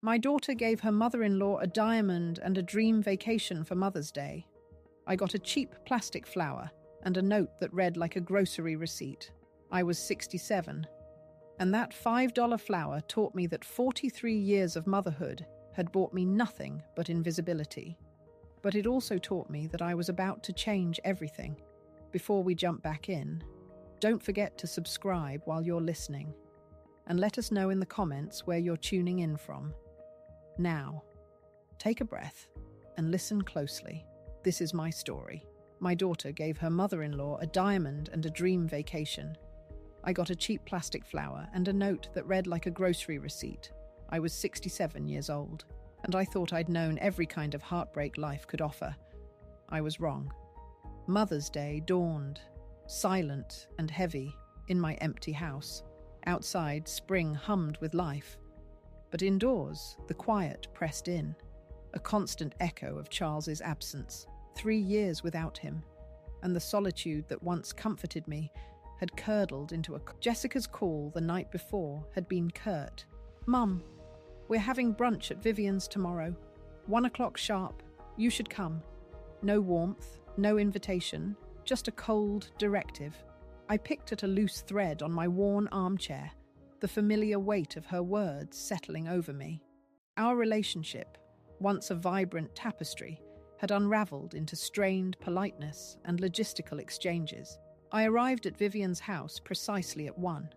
My daughter gave her mother-in-law a diamond and a dream vacation for Mother's Day. I got a cheap plastic flower and a note that read like a grocery receipt. I was 67. And that $5 flower taught me that 43 years of motherhood had bought me nothing but invisibility. But it also taught me that I was about to change everything. Before we jump back in, don't forget to subscribe while you're listening. And let us know in the comments where you're tuning in from. Now, take a breath and listen closely. This is my story. My daughter gave her mother-in-law a diamond and a dream vacation. I got a cheap plastic flower and a note that read like a grocery receipt. I was 67 years old, and I thought I'd known every kind of heartbreak life could offer. I was wrong. Mother's Day dawned, silent and heavy, in my empty house. Outside, spring hummed with life. But indoors, the quiet pressed in, a constant echo of Charles's absence, 3 years without him, and the solitude that once comforted me had curdled into a... Jessica's call the night before had been curt. "Mum, we're having brunch at Vivian's tomorrow. 1 o'clock sharp. You should come." No warmth, no invitation, just a cold directive. I picked at a loose thread on my worn armchair, the familiar weight of her words settling over me. Our relationship, once a vibrant tapestry, had unraveled into strained politeness and logistical exchanges. I arrived at Vivian's house precisely at 1.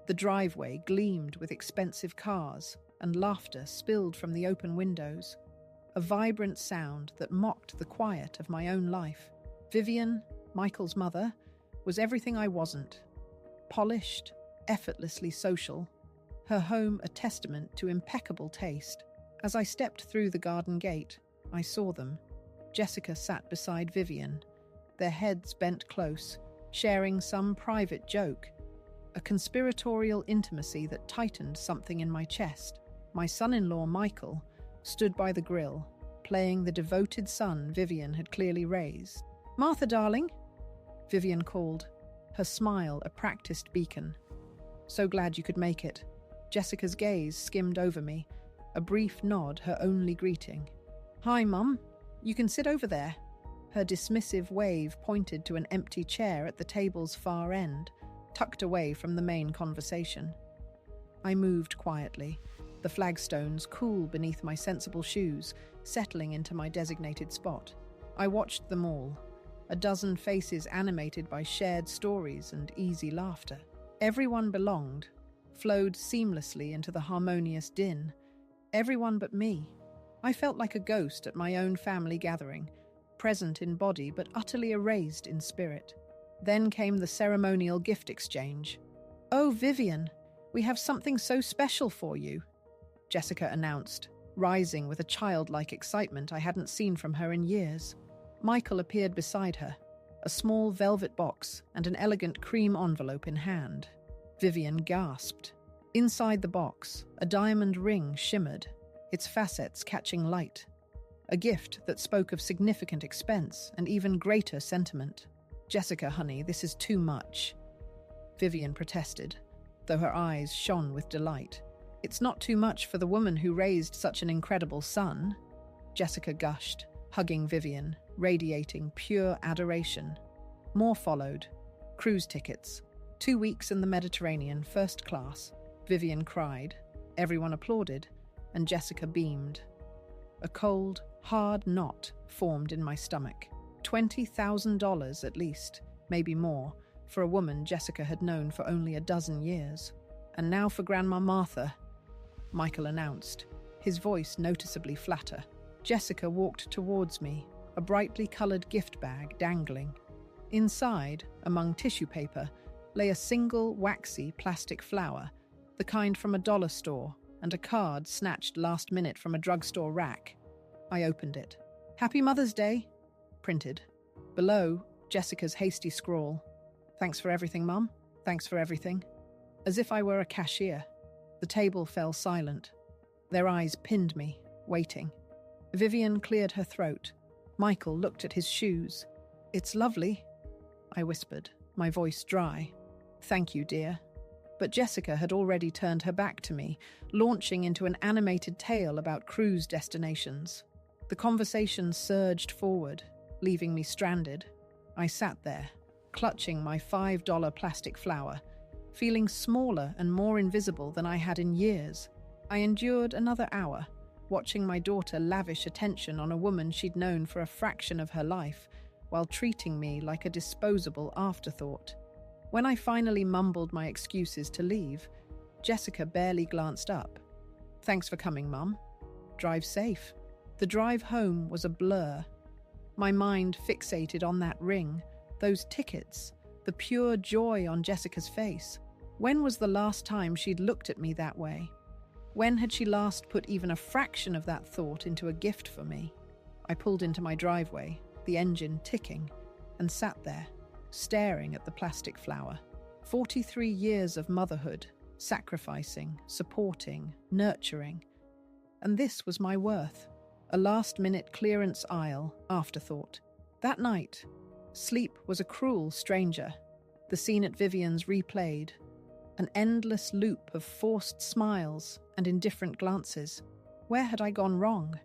The driveway gleamed with expensive cars, and laughter spilled from the open windows, a vibrant sound that mocked the quiet of my own life. Vivian, Michael's mother, was everything I wasn't. Polished, effortlessly social, her home a testament to impeccable taste. As I stepped through the garden gate, I saw them. Jessica sat beside Vivian, their heads bent close, sharing some private joke, a conspiratorial intimacy that tightened something in my chest. My son-in-law, Michael, stood by the grill, playing the devoted son Vivian had clearly raised. "Martha, darling," Vivian called, her smile a practiced beacon. "So glad you could make it." Jessica's gaze skimmed over me, a brief nod her only greeting. "Hi, Mum. You can sit over there." Her dismissive wave pointed to an empty chair at the table's far end, tucked away from the main conversation. I moved quietly, the flagstones cool beneath my sensible shoes, settling into my designated spot. I watched them all, a dozen faces animated by shared stories and easy laughter. Everyone belonged, flowed seamlessly into the harmonious din. Everyone but me. I felt like a ghost at my own family gathering, present in body but utterly erased in spirit. Then came the ceremonial gift exchange. "Oh, Vivian, we have something so special for you," Jessica announced, rising with a childlike excitement I hadn't seen from her in years. Michael appeared beside her, a small velvet box and an elegant cream envelope in hand. Vivian gasped. Inside the box, a diamond ring shimmered, its facets catching light. A gift that spoke of significant expense and even greater sentiment. "Jessica, honey, this is too much," Vivian protested, though her eyes shone with delight. "It's not too much for the woman who raised such an incredible son," Jessica gushed, hugging Vivian, radiating pure adoration. More followed. Cruise tickets. 2 weeks in the Mediterranean, first class. Vivian cried. Everyone applauded, and Jessica beamed. A cold, hard knot formed in my stomach. $20,000 at least, maybe more, for a woman Jessica had known for only a dozen years. "And now for Grandma Martha," Michael announced, his voice noticeably flatter. Jessica walked towards me, a brightly coloured gift bag dangling. Inside, among tissue paper, lay a single waxy plastic flower, the kind from a dollar store, and a card snatched last minute from a drugstore rack. I opened it. "Happy Mother's Day," printed. Below, Jessica's hasty scrawl. "Thanks for everything, Mum. Thanks for everything." As if I were a cashier. The table fell silent. Their eyes pinned me, waiting. Vivian cleared her throat. Michael looked at his shoes. "It's lovely," I whispered, my voice dry. "Thank you, dear." But Jessica had already turned her back to me, launching into an animated tale about cruise destinations. The conversation surged forward, leaving me stranded. I sat there, clutching my $5 plastic flower, feeling smaller and more invisible than I had in years. I endured another hour, watching my daughter lavish attention on a woman she'd known for a fraction of her life, while treating me like a disposable afterthought. When I finally mumbled my excuses to leave, Jessica barely glanced up. "Thanks for coming, Mum. Drive safe." The drive home was a blur. My mind fixated on that ring, those tickets, the pure joy on Jessica's face. When was the last time she'd looked at me that way? When had she last put even a fraction of that thought into a gift for me? I pulled into my driveway, the engine ticking, and sat there, staring at the plastic flower. 43 years of motherhood, sacrificing, supporting, nurturing. And this was my worth. A last-minute clearance aisle afterthought. That night, sleep was a cruel stranger. The scene at Vivian's replayed. An endless loop of forced smiles and indifferent glances. Where had I gone wrong?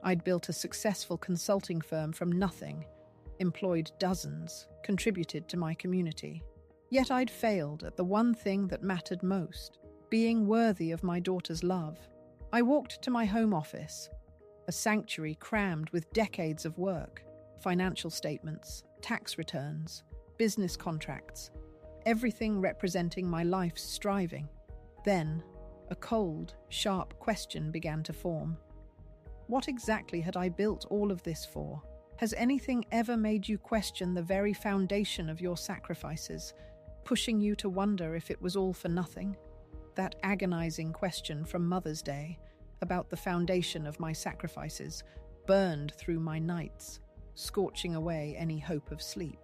I'd built a successful consulting firm from nothing, employed dozens, contributed to my community. Yet I'd failed at the one thing that mattered most, being worthy of my daughter's love. I walked to my home office, a sanctuary crammed with decades of work, financial statements, tax returns, business contracts, everything representing my life's striving. Then, a cold, sharp question began to form. What exactly had I built all of this for? Has anything ever made you question the very foundation of your sacrifices, pushing you to wonder if it was all for nothing? That agonizing question from Mother's Day, about the foundation of my sacrifices, burned through my nights, scorching away any hope of sleep.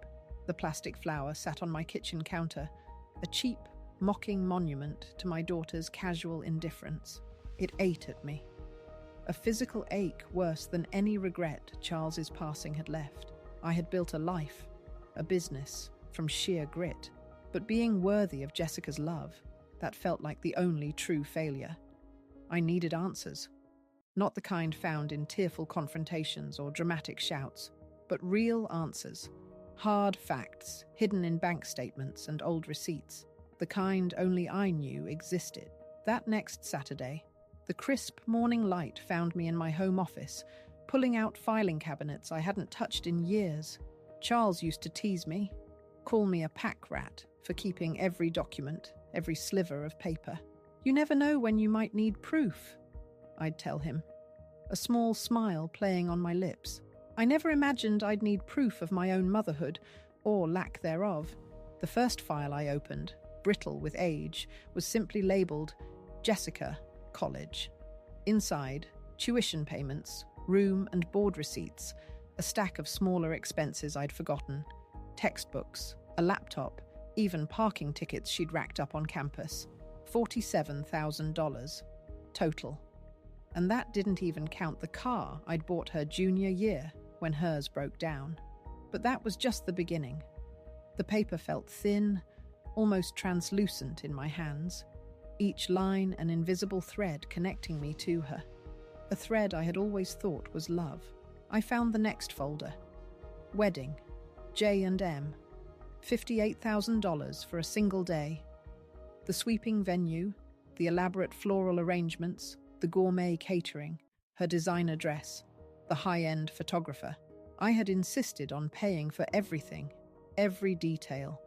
The plastic flower sat on my kitchen counter, a cheap, mocking monument to my daughter's casual indifference. It ate at me. A physical ache worse than any regret Charles's passing had left. I had built a life, a business, from sheer grit. But being worthy of Jessica's love, that felt like the only true failure. I needed answers. Not the kind found in tearful confrontations or dramatic shouts, but real answers. Hard facts, hidden in bank statements and old receipts. The kind only I knew existed. That next Saturday, the crisp morning light found me in my home office, pulling out filing cabinets I hadn't touched in years. Charles used to tease me, call me a pack rat for keeping every document, every sliver of paper. "You never know when you might need proof," I'd tell him, a small smile playing on my lips. I never imagined I'd need proof of my own motherhood, or lack thereof. The first file I opened, brittle with age, was simply labelled Jessica, College. Inside, tuition payments, room and board receipts, a stack of smaller expenses I'd forgotten, textbooks, a laptop, even parking tickets she'd racked up on campus. $47,000 total. And that didn't even count the car I'd bought her junior year when hers broke down. But that was just the beginning. The paper felt thin, almost translucent in my hands, each line an invisible thread connecting me to her. A thread I had always thought was love. I found the next folder. Wedding, J&M, $58,000 for a single day. The sweeping venue, the elaborate floral arrangements, the gourmet catering, her designer dress, the high-end photographer. I had insisted on paying for everything, every detail,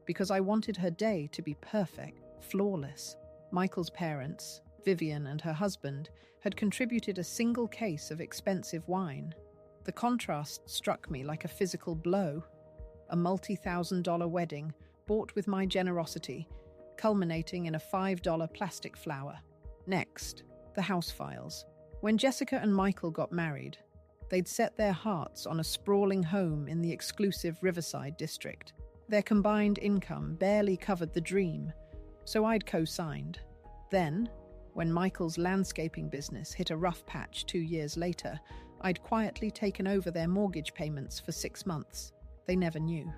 because I wanted her day to be perfect, flawless. Michael's parents, Vivian and her husband, had contributed a single case of expensive wine. The contrast struck me like a physical blow. A multi-$1,000 wedding, bought with my generosity, culminating in a $5 plastic flower. Next, the house files. When Jessica and Michael got married, they'd set their hearts on a sprawling home in the exclusive Riverside district. Their combined income barely covered the dream, so I'd co-signed. Then, when Michael's landscaping business hit a rough patch 2 years later, I'd quietly taken over their mortgage payments for 6 months. They never knew.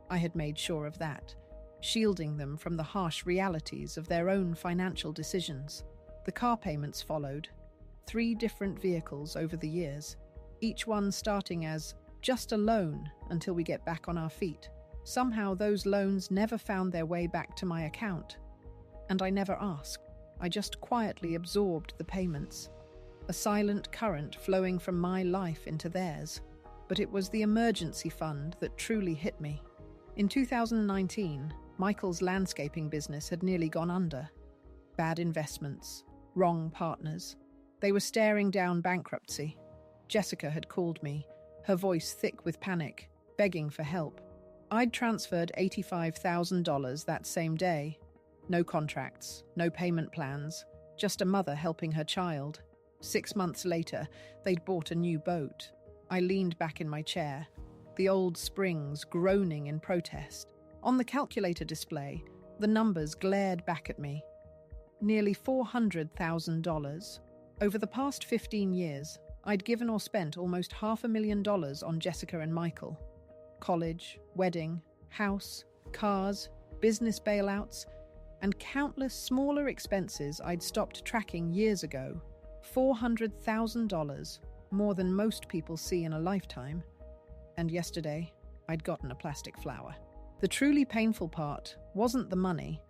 I had made sure of that. shielding them from the harsh realities of their own financial decisions. The car payments followed, 3 different vehicles over the years, each one starting as just a loan until we get back on our feet. Somehow those loans never found their way back to my account. And I never asked. I just quietly absorbed the payments, a silent current flowing from my life into theirs. But it was the emergency fund that truly hit me. In 2019, Michael's landscaping business had nearly gone under. Bad investments, wrong partners. They were staring down bankruptcy. Jessica had called me, her voice thick with panic, begging for help. I'd transferred $85,000 that same day. No contracts, no payment plans, just a mother helping her child. 6 months later, they'd bought a new boat. I leaned back in my chair, the old springs groaning in protest. On the calculator display, the numbers glared back at me. Nearly $400,000. Over the past 15 years, I'd given or spent almost $500,000 on Jessica and Michael. College, wedding, house, cars, business bailouts, and countless smaller expenses I'd stopped tracking years ago. $400,000, more than most people see in a lifetime. And yesterday, I'd gotten a plastic flower. The truly painful part wasn't the money.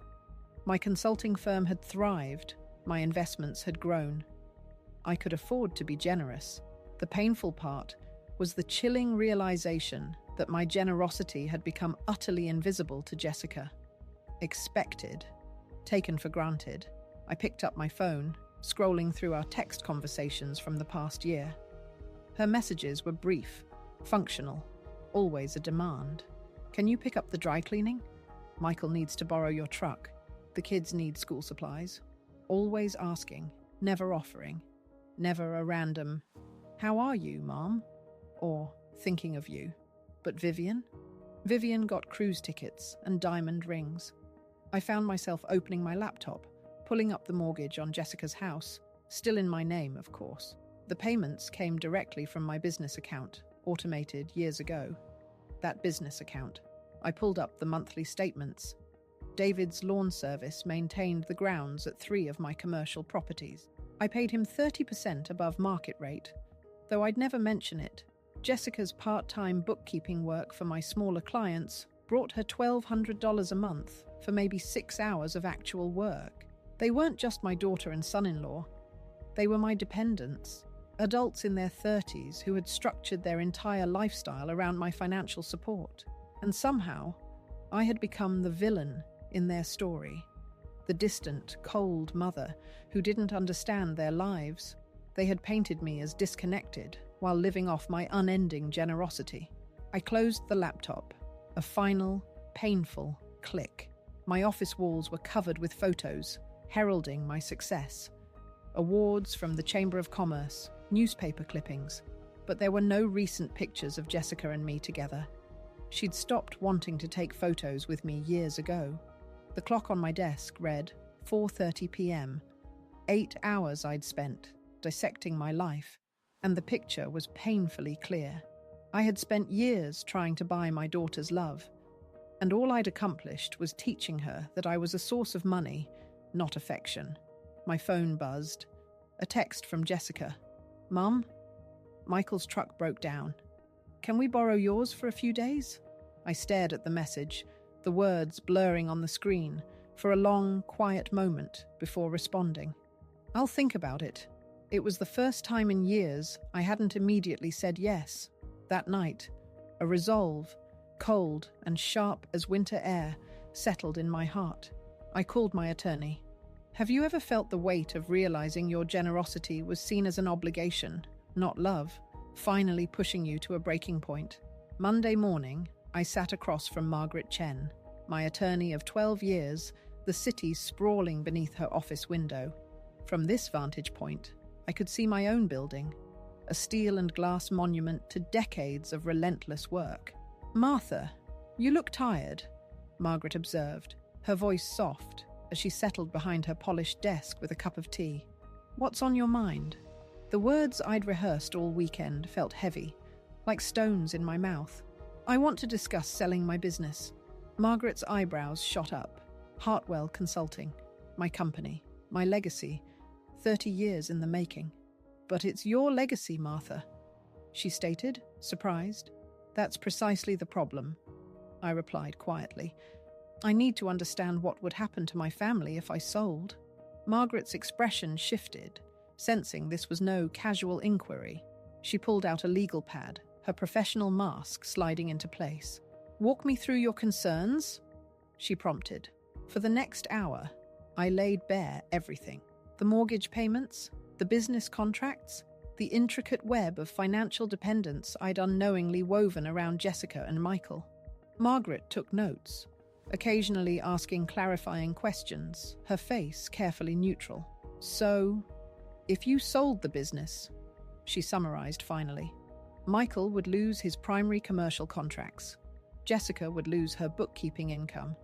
My consulting firm had thrived, my investments had grown. I could afford to be generous. The painful part was the chilling realization that my generosity had become utterly invisible to Jessica. Expected, taken for granted. I picked up my phone, scrolling through our text conversations from the past year. Her messages were brief, functional, always a demand. Can you pick up the dry cleaning? Michael needs to borrow your truck. The kids need school supplies. Always asking, never offering. Never a random, "How are you, Mom?" or "Thinking of you." But Vivian? Vivian got cruise tickets and diamond rings. I found myself opening my laptop, pulling up the mortgage on Jessica's house, still in my name, of course. The payments came directly from my business account, automated years ago. That business account. I pulled up the monthly statements. David's lawn service maintained the grounds at 3 of my commercial properties. I paid him 30% above market rate, though I'd never mention it. Jessica's part-time bookkeeping work for my smaller clients brought her $1,200 a month for maybe 6 hours of actual work. They weren't just my daughter and son-in-law. They were my dependents, adults in their 30s who had structured their entire lifestyle around my financial support. And somehow, I had become the villain in their story. The distant, cold mother who didn't understand their lives. They had painted me as disconnected while living off my unending generosity. I closed the laptop, a final, painful click. My office walls were covered with photos, heralding my success. Awards from the Chamber of Commerce, newspaper clippings, but there were no recent pictures of Jessica and me together. She'd stopped wanting to take photos with me years ago. The clock on my desk read 4:30 p.m. 8 hours I'd spent dissecting my life, and the picture was painfully clear. I had spent years trying to buy my daughter's love, and all I'd accomplished was teaching her that I was a source of money, not affection. My phone buzzed. A text from Jessica. "Mum, Michael's truck broke down. Can we borrow yours for a few days?" I stared at the message, the words blurring on the screen, for a long, quiet moment before responding. "I'll think about it." It was the first time in years I hadn't immediately said yes. That night, a resolve, cold and sharp as winter air, settled in my heart. I called my attorney. Have you ever felt the weight of realizing your generosity was seen as an obligation, not love, finally pushing you to a breaking point? Monday morning, I sat across from Margaret Chen, my attorney of 12 years, the city sprawling beneath her office window. From this vantage point, I could see my own building, a steel and glass monument to decades of relentless work. "Martha, you look tired," Margaret observed, her voice soft as she settled behind her polished desk with a cup of tea. "What's on your mind?" The words I'd rehearsed all weekend felt heavy, like stones in my mouth. "I want to discuss selling my business. Margaret's eyebrows shot up. Hartwell Consulting. My company. My legacy. 30 years in the making. But it's your legacy, Martha, she stated, surprised. That's precisely the problem, I replied quietly. I need to understand what would happen to my family if I sold. Margaret's expression shifted, sensing this was no casual inquiry. She pulled out a legal pad, her professional mask sliding into place. Walk me through your concerns, she prompted. For the next hour, I laid bare everything. The mortgage payments, the business contracts, the intricate web of financial dependence I'd unknowingly woven around Jessica and Michael. Margaret took notes, occasionally asking clarifying questions, her face carefully neutral. So, if you sold the business, she summarized finally, Michael would lose his primary commercial contracts. Jessica would lose her bookkeeping income,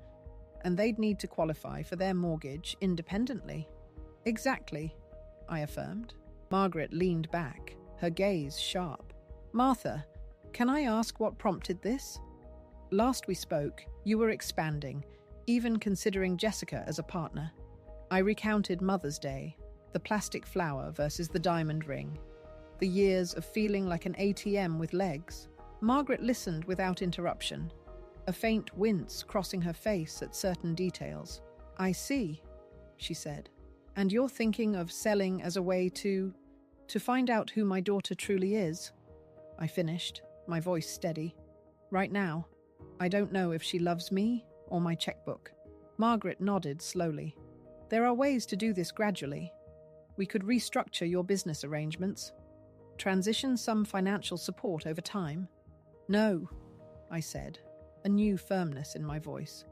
and they'd need to qualify for their mortgage independently. Exactly, I affirmed. Margaret leaned back, her gaze sharp. Martha, can I ask what prompted this? Last we spoke, you were expanding, even considering Jessica as a partner. I recounted Mother's Day, the plastic flower versus the diamond ring, the years of feeling like an ATM with legs. Margaret listened without interruption, a faint wince crossing her face at certain details. I see, she said. And you're thinking of selling as a way to find out who my daughter truly is? I finished, my voice steady. Right now, I don't know if she loves me or my checkbook. Margaret nodded slowly. There are ways to do this gradually. We could restructure your business arrangements, transition some financial support over time. No, I said, a new firmness in my voice.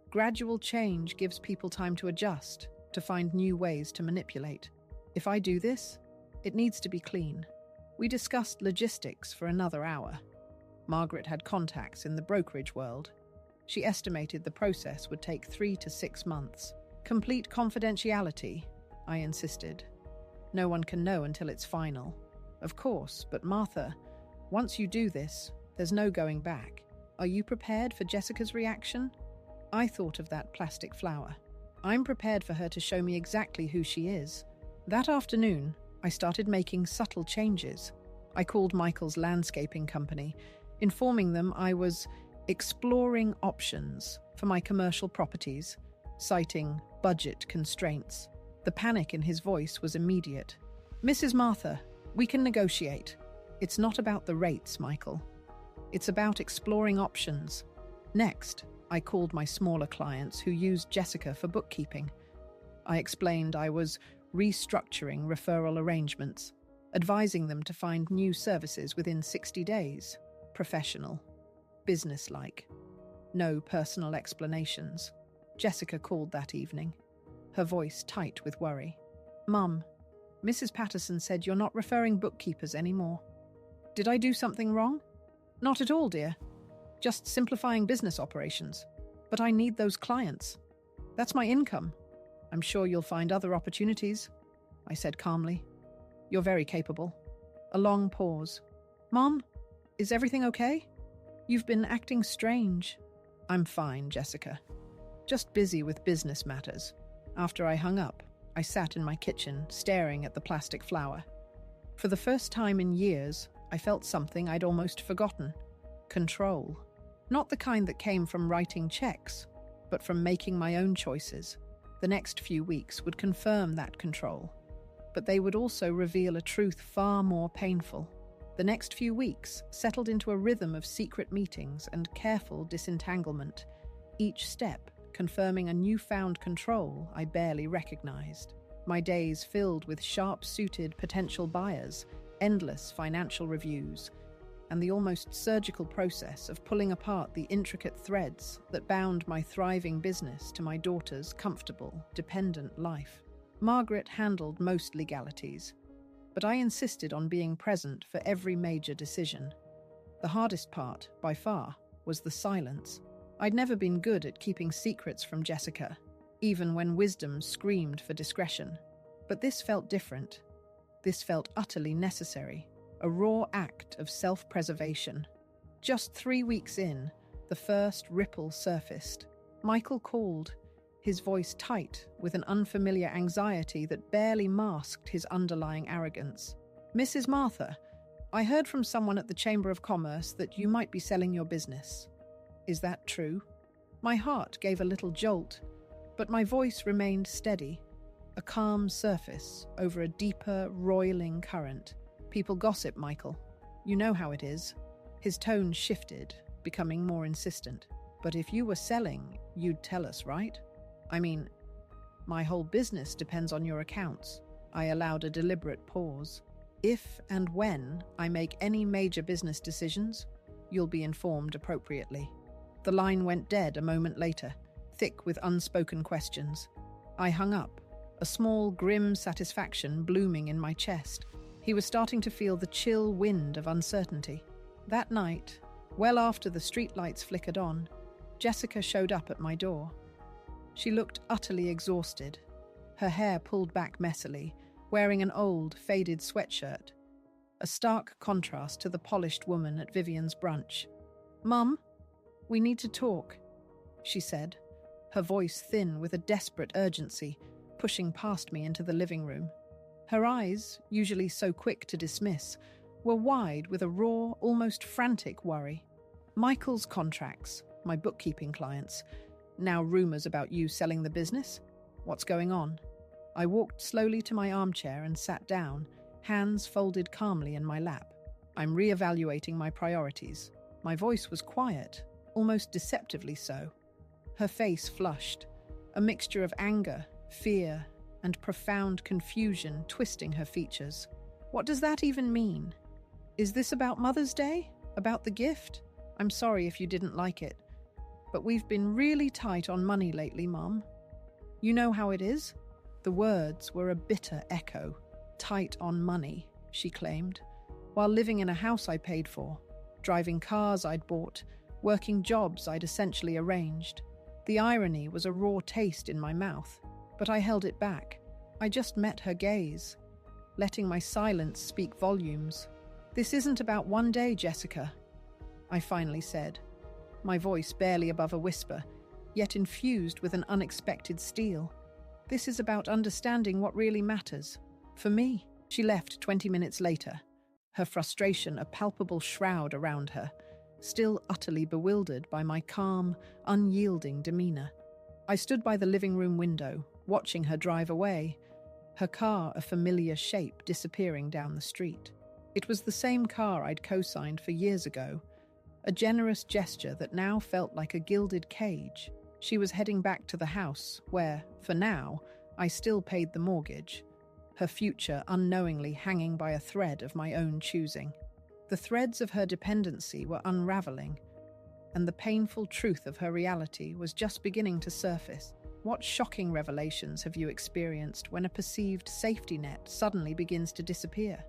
Gradual change gives people time to adjust, to find new ways to manipulate. If I do this, it needs to be clean. We discussed logistics for another hour. Margaret had contacts in the brokerage world. She estimated the process would take 3 to 6 months. Complete confidentiality, I insisted. No one can know until it's final. Of course, but Martha, once you do this, there's no going back. Are you prepared for Jessica's reaction? I thought of that plastic flower. I'm prepared for her to show me exactly who she is. That afternoon, I started making subtle changes. I called Michael's landscaping company, informing them I was exploring options for my commercial properties, citing budget constraints. The panic in his voice was immediate. Mrs. Martha, we can negotiate. It's not about the rates, Michael. It's about exploring options. Next, I called my smaller clients who used Jessica for bookkeeping. I explained I was restructuring referral arrangements, advising them to find new services within 60 days. Professional. Businesslike. No personal explanations. Jessica called that evening, her voice tight with worry. Mum, Mrs. Patterson said you're not referring bookkeepers anymore. Did I do something wrong? Not at all, dear. Just simplifying business operations. But I need those clients. That's my income. I'm sure you'll find other opportunities, I said calmly. You're very capable. A long pause. Mom, is everything okay? You've been acting strange. I'm fine, Jessica. Just busy with business matters. After I hung up, I sat in my kitchen, staring at the plastic flower. For the first time in years, I felt something I'd almost forgotten. Control. Not the kind that came from writing checks, but from making my own choices. The next few weeks would confirm that control, but they would also reveal a truth far more painful. The next few weeks settled into a rhythm of secret meetings and careful disentanglement, each step confirming a newfound control I barely recognized. My days filled with sharp-suited potential buyers, endless financial reviews, and the almost surgical process of pulling apart the intricate threads that bound my thriving business to my daughter's comfortable, dependent life. Margaret handled most legalities, but I insisted on being present for every major decision. The hardest part, by far, was the silence. I'd never been good at keeping secrets from Jessica, even when wisdom screamed for discretion. But this felt different. This felt utterly necessary. A raw act of self-preservation. Just 3 weeks in, The first ripple surfaced. Michael called, his voice tight with an unfamiliar anxiety that barely masked his underlying arrogance. "Mrs. Martha, I heard from someone at the Chamber of Commerce that you might be selling your business. Is that true?" My heart gave a little jolt, but my voice remained steady, a calm surface over a deeper, roiling current. "People gossip, Michael. You know how it is." His tone shifted, becoming more insistent. "But if you were selling, you'd tell us, right? I mean, my whole business depends on your accounts." I allowed a deliberate pause. "If and when I make any major business decisions, you'll be informed appropriately." The line went dead a moment later, thick with unspoken questions. I hung up, a small, grim satisfaction blooming in my chest. He was starting to feel the chill wind of uncertainty. That night, well after the streetlights flickered on, Jessica showed up at my door. She looked utterly exhausted, her hair pulled back messily, wearing an old, faded sweatshirt, a stark contrast to the polished woman at Vivian's brunch. "Mum, we need to talk," she said, her voice thin with a desperate urgency, pushing past me into the living room. Her eyes, usually so quick to dismiss, were wide with a raw, almost frantic worry. "Michael's contracts, my bookkeeping clients. Now rumours about you selling the business? What's going on?" I walked slowly to my armchair and sat down, hands folded calmly in my lap. "I'm reevaluating my priorities." My voice was quiet, almost deceptively so. Her face flushed, a mixture of anger, fear, and profound confusion twisting her features. "What does that even mean? Is this about Mother's Day? About the gift? I'm sorry if you didn't like it, but we've been really tight on money lately, Mum. You know how it is?" The words were a bitter echo. "Tight on money," she claimed, "while living in a house I paid for, driving cars I'd bought, working jobs I'd essentially arranged." The irony was a raw taste in my mouth, but I held it back. I just met her gaze, letting my silence speak volumes. "This isn't about one day, Jessica," I finally said, my voice barely above a whisper, yet infused with an unexpected steel. "This is about understanding what really matters. For me." She left 20 minutes later, her frustration a palpable shroud around her, still utterly bewildered by my calm, unyielding demeanour. I stood by the living room window, watching her drive away, her car a familiar shape disappearing down the street. It was the same car I'd co-signed for years ago, a generous gesture that now felt like a gilded cage. She was heading back to the house where, for now, I still paid the mortgage, her future unknowingly hanging by a thread of my own choosing. The threads of her dependency were unraveling, and the painful truth of her reality was just beginning to surface. What shocking revelations have you experienced when a perceived safety net suddenly begins to disappear?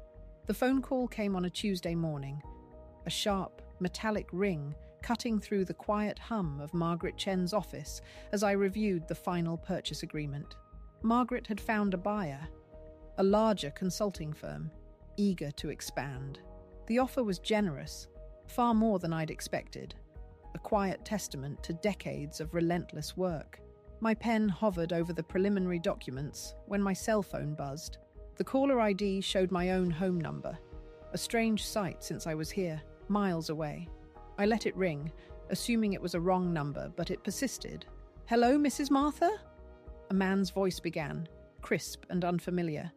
The phone call came on a Tuesday morning, a sharp, metallic ring cutting through the quiet hum of Margaret Chen's office as I reviewed the final purchase agreement. Margaret had found a buyer, a larger consulting firm, eager to expand. The offer was generous, far more than I'd expected, a quiet testament to decades of relentless work. My pen hovered over the preliminary documents when my cell phone buzzed. The caller ID showed my own home number, a strange sight since I was here, miles away. I let it ring, assuming it was a wrong number, but it persisted. "Hello, Mrs. Martha?" A man's voice began, crisp and unfamiliar.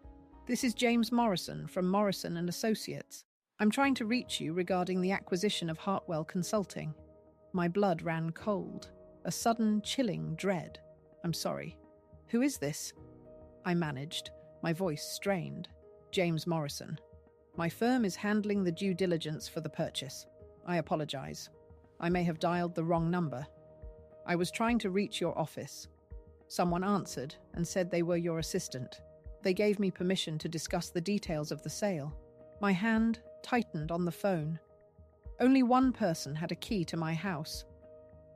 "This is James Morrison from Morrison and Associates. I'm trying to reach you regarding the acquisition of Hartwell Consulting." My blood ran cold, a sudden chilling dread. "I'm sorry. Who is this?" I managed, my voice strained. "James Morrison. My firm is handling the due diligence for the purchase. I apologize. I may have dialed the wrong number. I was trying to reach your office. Someone answered and said they were your assistant. They gave me permission to discuss the details of the sale." My hand tightened on the phone. Only one person had a key to my house.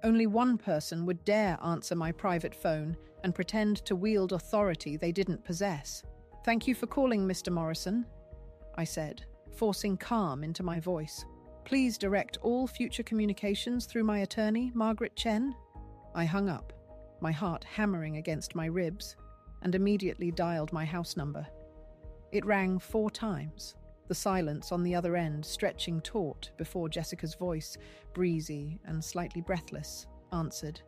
Only one person would dare answer my private phone and pretend to wield authority they didn't possess. "Thank you for calling, Mr. Morrison," I said, forcing calm into my voice. Please direct all future communications through my attorney, Margaret Chen. I hung up, my heart hammering against my ribs, and immediately dialed my house number. It rang 4 times, the silence on the other end stretching taut before Jessica's voice, breezy and slightly breathless, answered.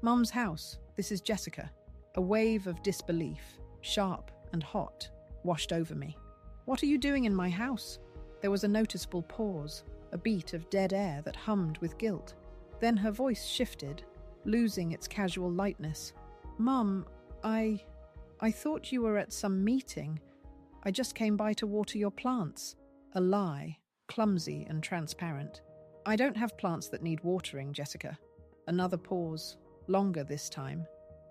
Mum's house, this is Jessica. A wave of disbelief, sharp and hot, washed over me. What are you doing in my house? There was a noticeable pause, a beat of dead air that hummed with guilt. Then her voice shifted, losing its casual lightness. Mum, I thought you were at some meeting. I just came by to water your plants. A lie, clumsy and transparent. I don't have plants that need watering, Jessica. Another pause, longer this time,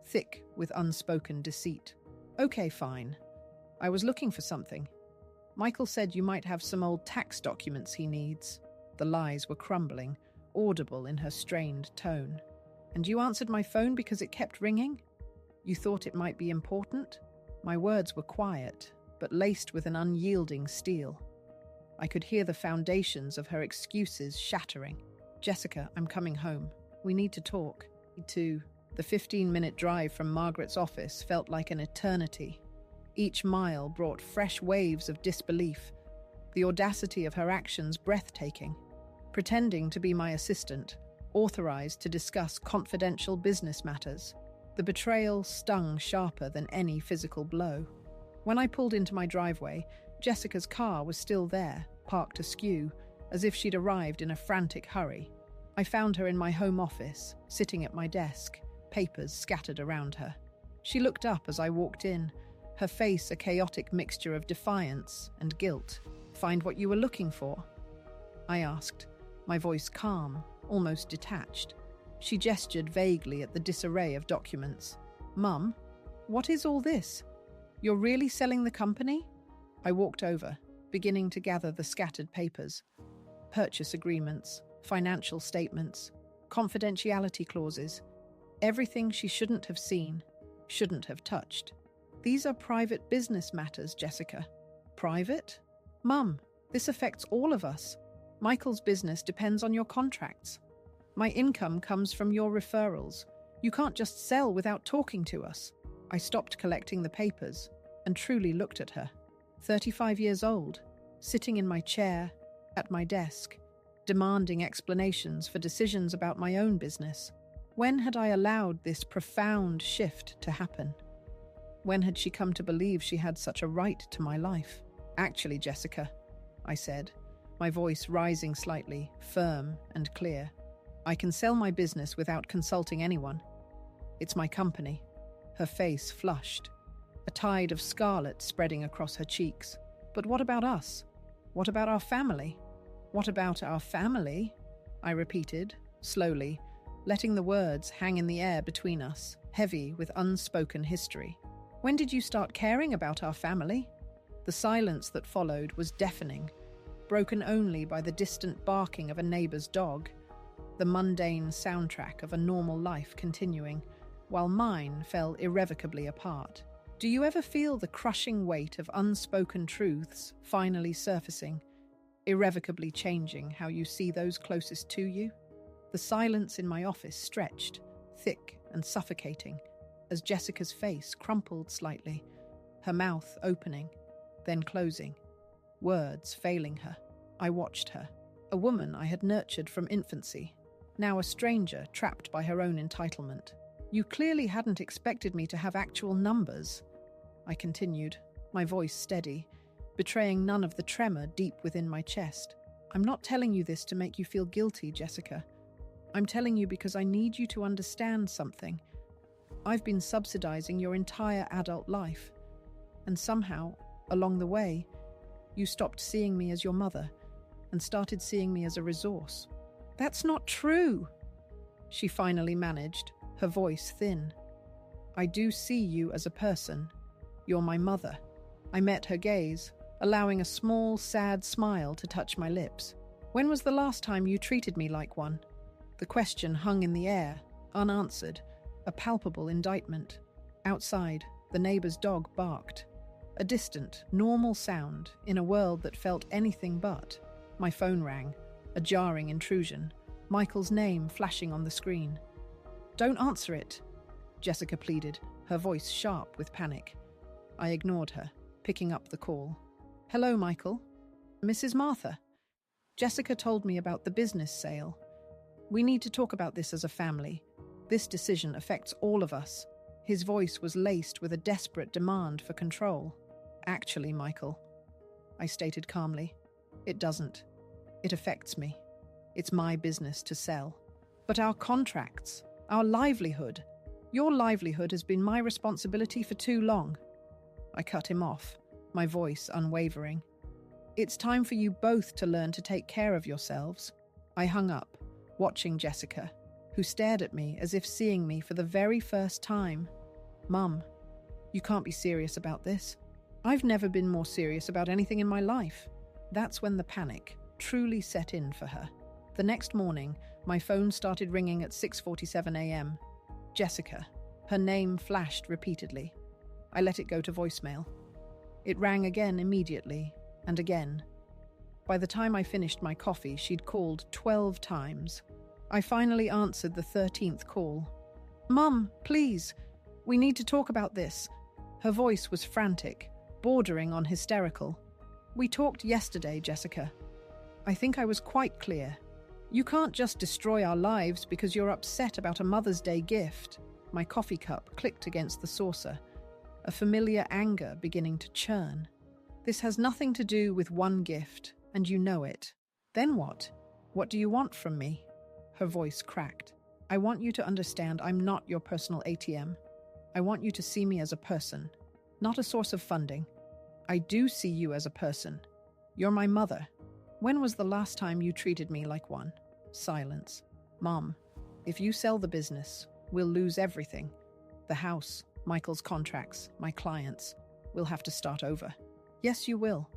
thick with unspoken deceit. Okay, fine. I was looking for something. Michael said you might have some old tax documents he needs. The lies were crumbling, audible in her strained tone. And you answered my phone because it kept ringing? You thought it might be important? My words were quiet, but laced with an unyielding steel. I could hear the foundations of her excuses shattering. Jessica, I'm coming home. We need to talk. The 15-minute drive from Margaret's office felt like an eternity. Each mile brought fresh waves of disbelief, the audacity of her actions breathtaking. Pretending to be my assistant, authorized to discuss confidential business matters, the betrayal stung sharper than any physical blow. When I pulled into my driveway, Jessica's car was still there, parked askew, as if she'd arrived in a frantic hurry. I found her in my home office, sitting at my desk, papers scattered around her. She looked up as I walked in, her face a chaotic mixture of defiance and guilt. Find what you were looking for? I asked, my voice calm, almost detached. She gestured vaguely at the disarray of documents. Mum, what is all this? You're really selling the company? I walked over, beginning to gather the scattered papers. Purchase agreements, financial statements, confidentiality clauses. Everything she shouldn't have seen, shouldn't have touched. These are private business matters, Jessica. Private? Mum, this affects all of us. Michael's business depends on your contracts. My income comes from your referrals. You can't just sell without talking to us. I stopped collecting the papers and truly looked at her. 35 years old, sitting in my chair, at my desk, demanding explanations for decisions about my own business. When had I allowed this profound shift to happen? When had she come to believe she had such a right to my life? Actually, Jessica, I said, my voice rising slightly, firm and clear. I can sell my business without consulting anyone. It's my company. Her face flushed, a tide of scarlet spreading across her cheeks. But what about us? What about our family? What about our family? I repeated, slowly, letting the words hang in the air between us, heavy with unspoken history. When did you start caring about our family? The silence that followed was deafening, broken only by the distant barking of a neighbor's dog, the mundane soundtrack of a normal life continuing, while mine fell irrevocably apart. Do you ever feel the crushing weight of unspoken truths finally surfacing, irrevocably changing how you see those closest to you? The silence in my office stretched, thick and suffocating, as Jessica's face crumpled slightly, her mouth opening, then closing, words failing her. I watched her, a woman I had nurtured from infancy, now a stranger trapped by her own entitlement. You clearly hadn't expected me to have actual numbers, I continued, my voice steady, betraying none of the tremor deep within my chest. I'm not telling you this to make you feel guilty, Jessica. I'm telling you because I need you to understand something. I've been subsidizing your entire adult life, and somehow, along the way, you stopped seeing me as your mother and started seeing me as a resource. That's not true, she finally managed, her voice thin. I do see you as a person. You're my mother. I met her gaze, allowing a small, sad smile to touch my lips. When was the last time you treated me like one? The question hung in the air, unanswered, a palpable indictment. Outside, the neighbor's dog barked. A distant, normal sound in a world that felt anything but. My phone rang, A jarring intrusion, Michael's name flashing on the screen. "Don't answer it," Jessica pleaded, her voice sharp with panic. I ignored her, picking up the call. "Hello, Michael. Mrs. Martha. Jessica told me about the business sale. We need to talk about this as a family. This decision affects all of us." His voice was laced with a desperate demand for control. "Actually, Michael," I stated calmly, "it doesn't. It affects me. It's my business to sell. But our contracts, our livelihood, your livelihood has been my responsibility for too long." I cut him off, my voice unwavering. "It's time for you both to learn to take care of yourselves." I hung up, watching Jessica, who stared at me as if seeing me for the very first time. "Mum, you can't be serious about this." I've never been more serious about anything in my life. That's when the panic truly set in for her. The next morning, my phone started ringing at 6:47 a.m. Jessica. Her name flashed repeatedly. I let it go to voicemail. It rang again immediately, and again. By the time I finished my coffee, she'd called 12 times. I finally answered the 13th call. "Mum, please, we need to talk about this." Her voice was frantic, bordering on hysterical. "We talked yesterday, Jessica. I think I was quite clear. You can't just destroy our lives because you're upset about a Mother's Day gift." My coffee cup clicked against the saucer, a familiar anger beginning to churn. "This has nothing to do with one gift, and you know it." "Then what? What do you want from me?" Her voice cracked. "I want you to understand I'm not your personal ATM. I want you to see me as a person, not a source of funding. I do see you as a person. You're my mother. When was the last time you treated me like one?" Silence. "Mom, if you sell the business, we'll lose everything. The house, Michael's contracts, my clients. We'll have to start over." "Yes, you will.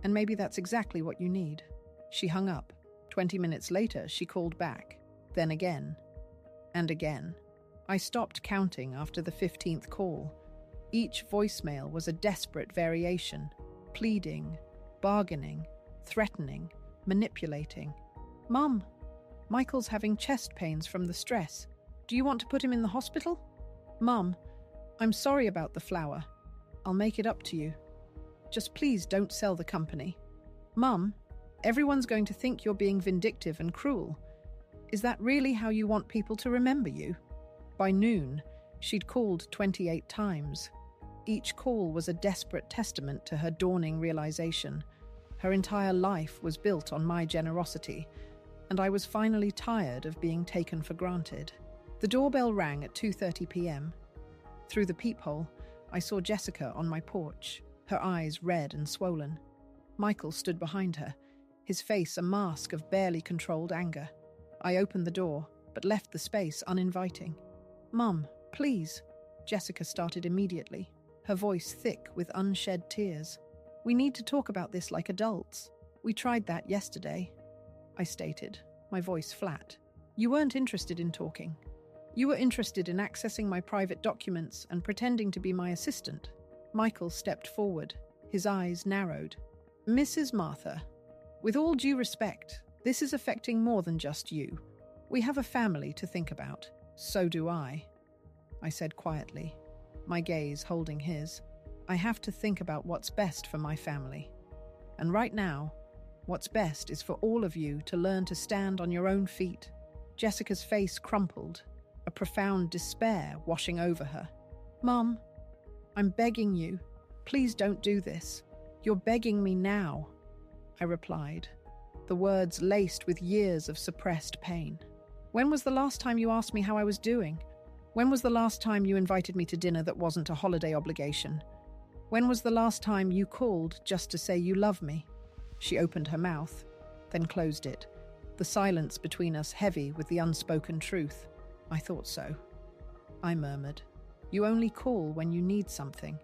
And maybe that's exactly what you need." She hung up. 20 minutes later, she called back. Then again. And again. I stopped counting after the 15th call. Each voicemail was a desperate variation. Pleading, bargaining, threatening, manipulating. "Mum, Michael's having chest pains from the stress. Do you want to put him in the hospital?" "Mum, I'm sorry about the flower. I'll make it up to you. Just please don't sell the company." "Mum, everyone's going to think you're being vindictive and cruel. Is that really how you want people to remember you?" By noon, she'd called 28 times. Each call was a desperate testament to her dawning realization. Her entire life was built on my generosity, and I was finally tired of being taken for granted. The doorbell rang at 2:30 p.m. Through the peephole, I saw Jessica on my porch, her eyes red and swollen. Michael stood behind her, his face a mask of barely controlled anger. I opened the door, but left the space uninviting. "Mum, please," Jessica started immediately, her voice thick with unshed tears. "We need to talk about this like adults. We tried that yesterday," I stated, my voice flat. "You weren't interested in talking. You were interested in accessing my private documents and pretending to be my assistant." Michael stepped forward, his eyes narrowed. "Mrs. Martha, with all due respect, this is affecting more than just you. We have a family to think about." "So do I," I said quietly, my gaze holding his. "I have to think about what's best for my family. And right now, what's best is for all of you to learn to stand on your own feet." Jessica's face crumpled, a profound despair washing over her. "Mum, I'm begging you. Please don't do this. You're begging me now," I replied, the words laced with years of suppressed pain. "When was the last time you asked me how I was doing? When was the last time you invited me to dinner that wasn't a holiday obligation? When was the last time you called just to say you love me?" She opened her mouth, then closed it, the silence between us heavy with the unspoken truth. "I thought so," I murmured. "You only call when you need something.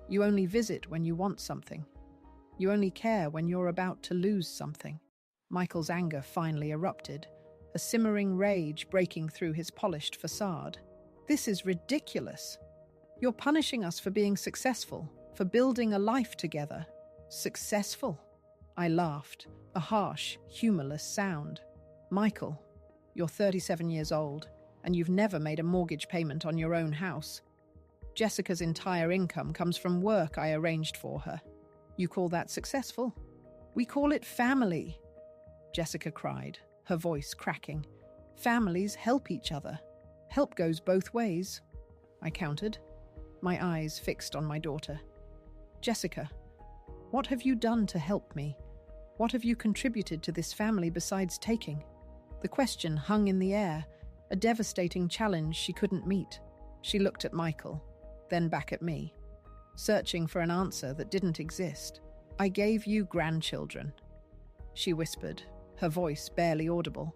You only visit when you want something. You only care when you're about to lose something." Michael's anger finally erupted, a simmering rage breaking through his polished facade. "This is ridiculous. You're punishing us for being successful, for building a life together." "Successful?" I laughed, a harsh, humorless sound. Michael, you're 37 years old, and you've never made a mortgage payment on your own house. Jessica's entire income comes from work I arranged for her. You call that successful? We call it family, Jessica cried, her voice cracking. Families help each other. Help goes both ways, I countered, my eyes fixed on my daughter. Jessica, what have you done to help me? What have you contributed to this family besides taking? The question hung in the air, a devastating challenge she couldn't meet. She looked at Michael, then back at me, searching for an answer that didn't exist. I gave you grandchildren, she whispered, her voice barely audible.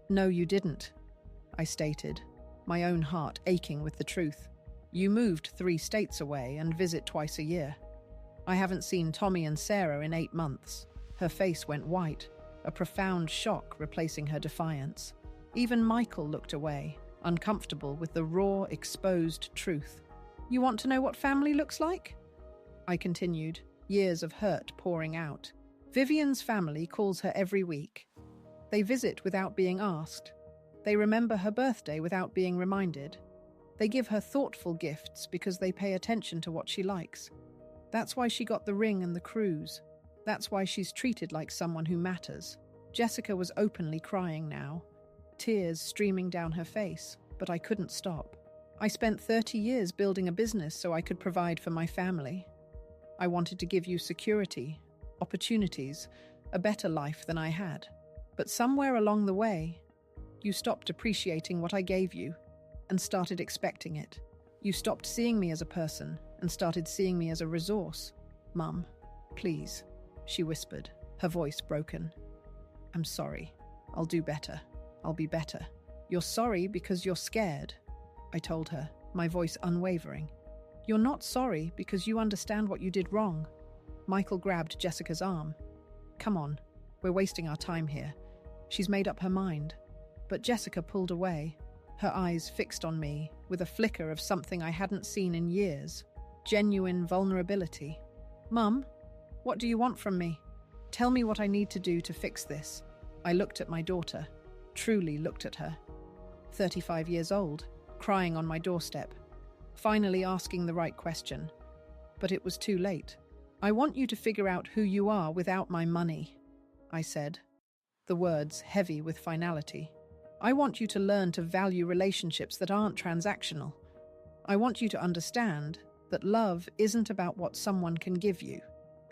No, you didn't, I stated, my own heart aching with the truth. You moved 3 states away and visit twice a year. I haven't seen Tommy and Sarah in 8 months. Her face went white, a profound shock replacing her defiance. Even Michael looked away, uncomfortable with the raw, exposed truth. You want to know what family looks like? I continued, years of hurt pouring out. Vivian's family calls her every week. They visit without being asked. They remember her birthday without being reminded. They give her thoughtful gifts because they pay attention to what she likes. That's why she got the ring and the cruise. That's why she's treated like someone who matters. Jessica was openly crying now, tears streaming down her face, but I couldn't stop. I spent 30 years building a business so I could provide for my family. I wanted to give you security, opportunities, a better life than I had. But somewhere along the way, you stopped appreciating what I gave you and started expecting it. You stopped seeing me as a person and started seeing me as a resource. Mum, please, she whispered, her voice broken. I'm sorry. I'll do better. I'll be better. You're sorry because you're scared, I told her, my voice unwavering. You're not sorry because you understand what you did wrong. Michael grabbed Jessica's arm. Come on, we're wasting our time here. She's made up her mind. But Jessica pulled away, her eyes fixed on me with a flicker of something I hadn't seen in years. Genuine vulnerability. Mum, what do you want from me? Tell me what I need to do to fix this. I looked at my daughter, truly looked at her. 35 years old, crying on my doorstep, finally asking the right question. But it was too late. I want you to figure out who you are without my money, I said, the words heavy with finality. I want you to learn to value relationships that aren't transactional. I want you to understand that love isn't about what someone can give you.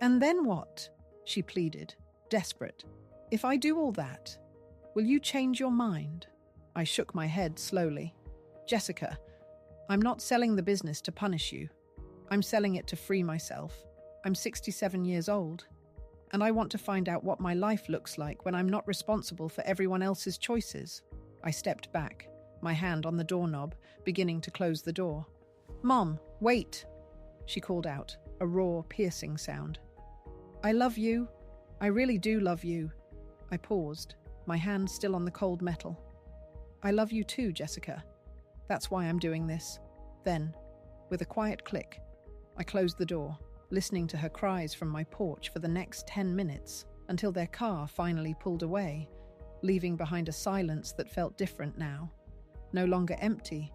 And then what? She pleaded, desperate. If I do all that, will you change your mind? I shook my head slowly. Jessica, I'm not selling the business to punish you. I'm selling it to free myself. I'm 67 years old, and I want to find out what my life looks like when I'm not responsible for everyone else's choices. I stepped back, my hand on the doorknob, beginning to close the door. Mom, wait, she called out, a raw, piercing sound. I love you. I really do love you. I paused, my hand still on the cold metal. I love you too, Jessica. That's why I'm doing this. Then, with a quiet click, I closed the door, listening to her cries from my porch for the next 10 minutes, until their car finally pulled away, leaving behind a silence that felt different now. No longer empty,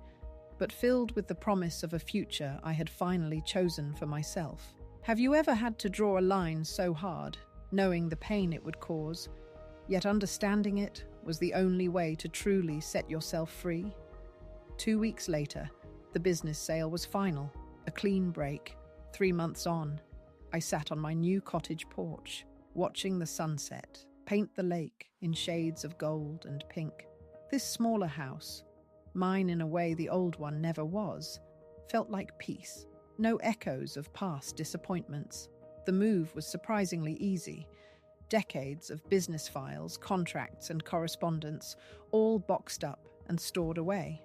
but filled with the promise of a future I had finally chosen for myself. Have you ever had to draw a line so hard, knowing the pain it would cause, yet understanding it was the only way to truly set yourself free? 2 weeks later, the business sale was final, a clean break. 3 months on, I sat on my new cottage porch, watching the sunset paint the lake in shades of gold and pink. This smaller house, mine in a way the old one never was, felt like peace. No echoes of past disappointments. The move was surprisingly easy. Decades of business files, contracts, and correspondence, all boxed up and stored away.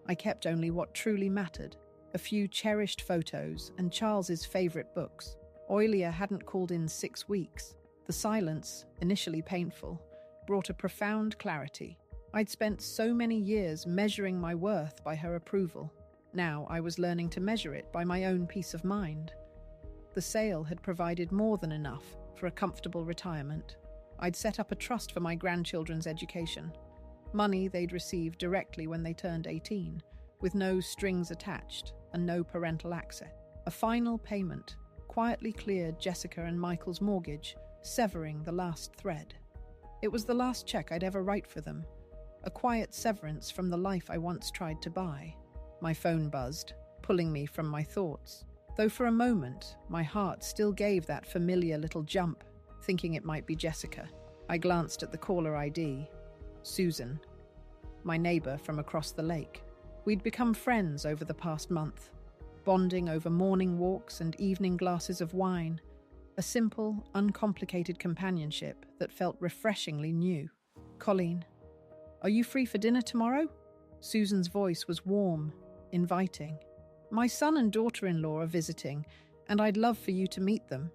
I kept only what truly mattered, a few cherished photos and Charles's favourite books. Oilia hadn't called in 6 weeks. The silence, initially painful, brought a profound clarity. I'd spent so many years measuring my worth by her approval. Now I was learning to measure it by my own peace of mind. The sale had provided more than enough, for a comfortable retirement. I'd set up a trust for my grandchildren's education. Money they'd receive directly when they turned 18, with no strings attached and no parental access. A final payment quietly cleared Jessica and Michael's mortgage, severing the last thread. It was the last check I'd ever write for them, a quiet severance from the life I once tried to buy. My phone buzzed, pulling me from my thoughts, though for a moment my heart still gave that familiar little jump, thinking it might be Jessica. I glanced at the caller ID. Susan, my neighbor from across the lake. We'd become friends over the past month, bonding over morning walks and evening glasses of wine, a simple, uncomplicated companionship that felt refreshingly new. Colleen, are you free for dinner tomorrow? Susan's voice was warm, inviting. My son and daughter-in-law are visiting, and I'd love for you to meet them.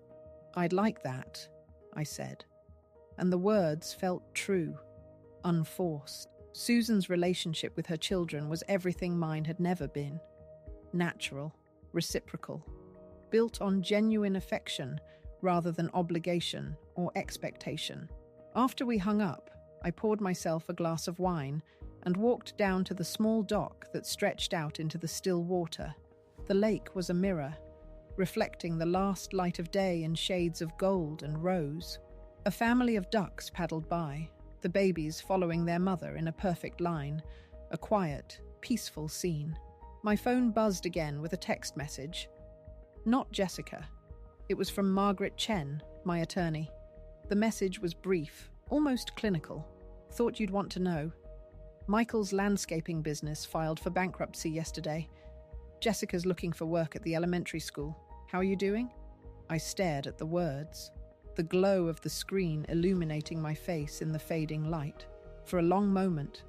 I'd like that, I said. And the words felt true, unforced. Susan's relationship with her children was everything mine had never been. Natural, reciprocal, built on genuine affection rather than obligation or expectation. After we hung up, I poured myself a glass of wine and walked down to the small dock that stretched out into the still water. The lake was a mirror, reflecting the last light of day in shades of gold and rose. A family of ducks paddled by, the babies following their mother in a perfect line, a quiet, peaceful scene. My phone buzzed again with a text message. Not Jessica. It was from Margaret Chen, my attorney. The message was brief, almost clinical. Thought you'd want to know. Michael's landscaping business filed for bankruptcy yesterday. Jessica's looking for work at the elementary school. How are you doing? I stared at the words, the glow of the screen illuminating my face in the fading light. For a long moment,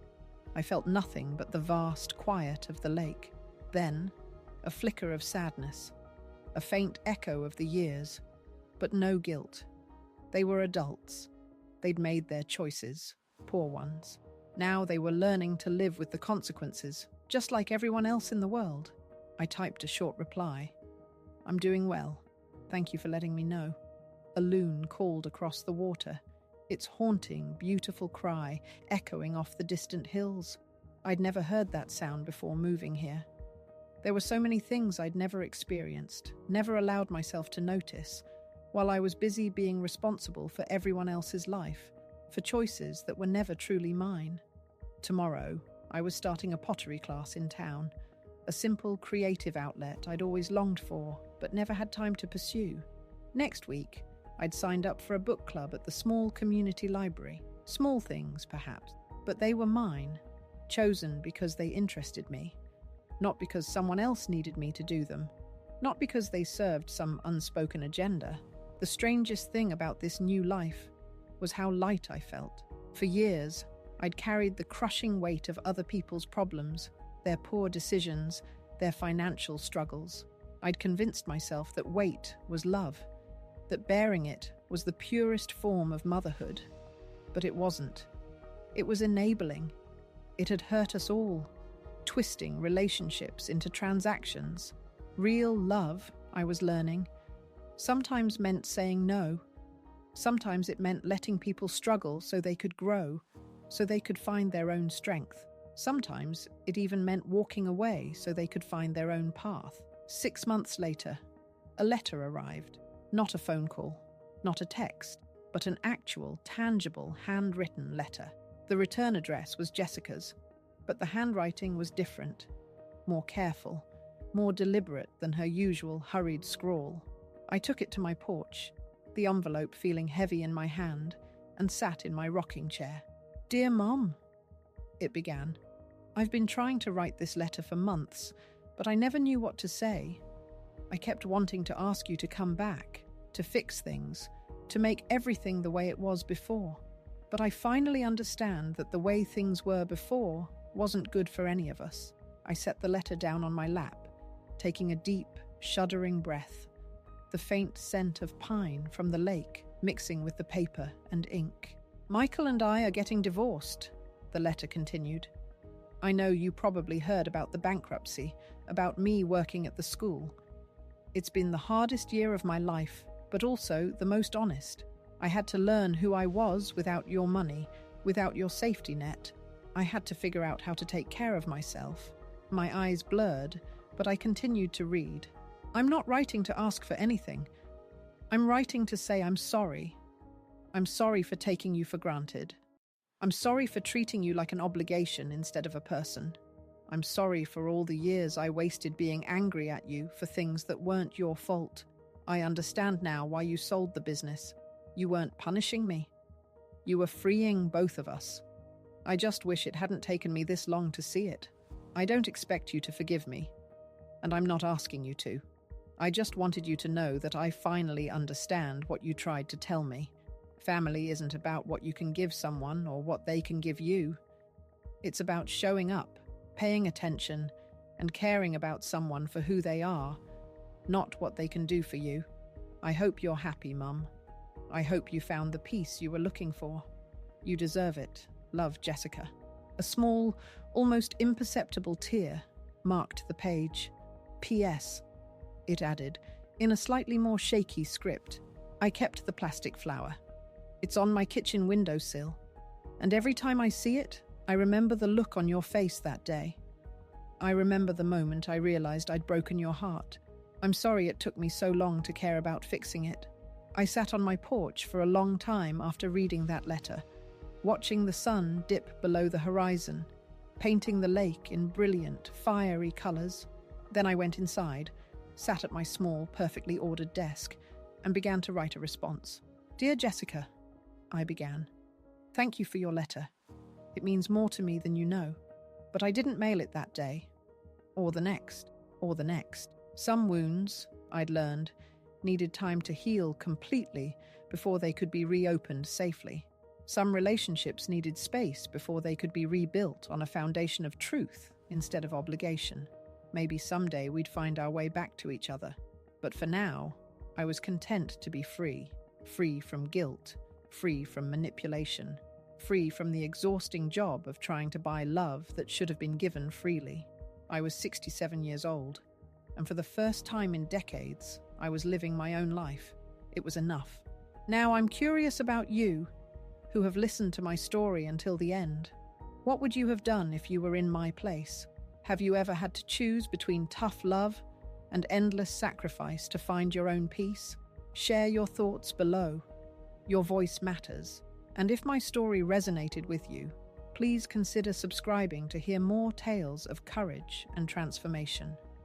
I felt nothing but the vast quiet of the lake. Then, a flicker of sadness, a faint echo of the years, but no guilt. They were adults. They'd made their choices, poor ones. Now they were learning to live with the consequences, just like everyone else in the world. I typed a short reply. I'm doing well. Thank you for letting me know. A loon called across the water, its haunting, beautiful cry echoing off the distant hills. I'd never heard that sound before moving here. There were so many things I'd never experienced, never allowed myself to notice, while I was busy being responsible for everyone else's life, for choices that were never truly mine. Tomorrow, I was starting a pottery class in town, a simple, creative outlet I'd always longed for, but never had time to pursue. Next week, I'd signed up for a book club at the small community library. Small things, perhaps, but they were mine, chosen because they interested me, not because someone else needed me to do them, not because they served some unspoken agenda. The strangest thing about this new life was how light I felt. For years, I'd carried the crushing weight of other people's problems, their poor decisions, their financial struggles. I'd convinced myself that weight was love, that bearing it was the purest form of motherhood. But it wasn't. It was enabling. It had hurt us all, twisting relationships into transactions. Real love, I was learning, sometimes meant saying no. Sometimes it meant letting people struggle so they could grow, so they could find their own strength. Sometimes it even meant walking away so they could find their own path. 6 months later, a letter arrived. Not a phone call, not a text, but an actual, tangible, handwritten letter. The return address was Jessica's, but the handwriting was different, more careful, more deliberate than her usual hurried scrawl. I took it to my porch, the envelope feeling heavy in my hand, and sat in my rocking chair. "Dear Mom," it began. "I've been trying to write this letter for months, but I never knew what to say. I kept wanting to ask you to come back, to fix things, to make everything the way it was before. But I finally understand that the way things were before wasn't good for any of us." I set the letter down on my lap, taking a deep, shuddering breath, the faint scent of pine from the lake mixing with the paper and ink. "Michael and I are getting divorced," the letter continued. "I know you probably heard about the bankruptcy, about me working at the school. It's been the hardest year of my life, but also the most honest. I had to learn who I was without your money, without your safety net. I had to figure out how to take care of myself. My eyes blurred, but I continued to read. I'm not writing to ask for anything. I'm writing to say I'm sorry. I'm sorry for taking you for granted. I'm sorry for treating you like an obligation instead of a person. I'm sorry for all the years I wasted being angry at you for things that weren't your fault. I understand now why you sold the business. You weren't punishing me. You were freeing both of us. I just wish it hadn't taken me this long to see it. I don't expect you to forgive me, and I'm not asking you to. I just wanted you to know that I finally understand what you tried to tell me. Family isn't about what you can give someone or what they can give you. It's about showing up, paying attention, and caring about someone for who they are, not what they can do for you. I hope you're happy, Mum. I hope you found the peace you were looking for. You deserve it. Love, Jessica. A small, almost imperceptible tear marked the page. P.S. It added, in a slightly more shaky script, I kept the plastic flower. It's on my kitchen windowsill, and every time I see it, I remember the look on your face that day. I remember the moment I realized I'd broken your heart. I'm sorry it took me so long to care about fixing it. I sat on my porch for a long time after reading that letter, watching the sun dip below the horizon, painting the lake in brilliant, fiery colors. Then I went inside, sat at my small, perfectly ordered desk, and began to write a response. Dear Jessica, I began. Thank you for your letter. It means more to me than you know. But I didn't mail it that day, or the next, or the next. Some wounds, I'd learned, needed time to heal completely before they could be reopened safely. Some relationships needed space before they could be rebuilt on a foundation of truth instead of obligation. Maybe someday we'd find our way back to each other. But for now, I was content to be free. Free from guilt, free from manipulation, free from the exhausting job of trying to buy love that should have been given freely. I was 67 years old, and for the first time in decades, I was living my own life. It was enough. Now I'm curious about you, who have listened to my story until the end. What would you have done if you were in my place? Have you ever had to choose between tough love and endless sacrifice to find your own peace? Share your thoughts below. Your voice matters. And if my story resonated with you, please consider subscribing to hear more tales of courage and transformation.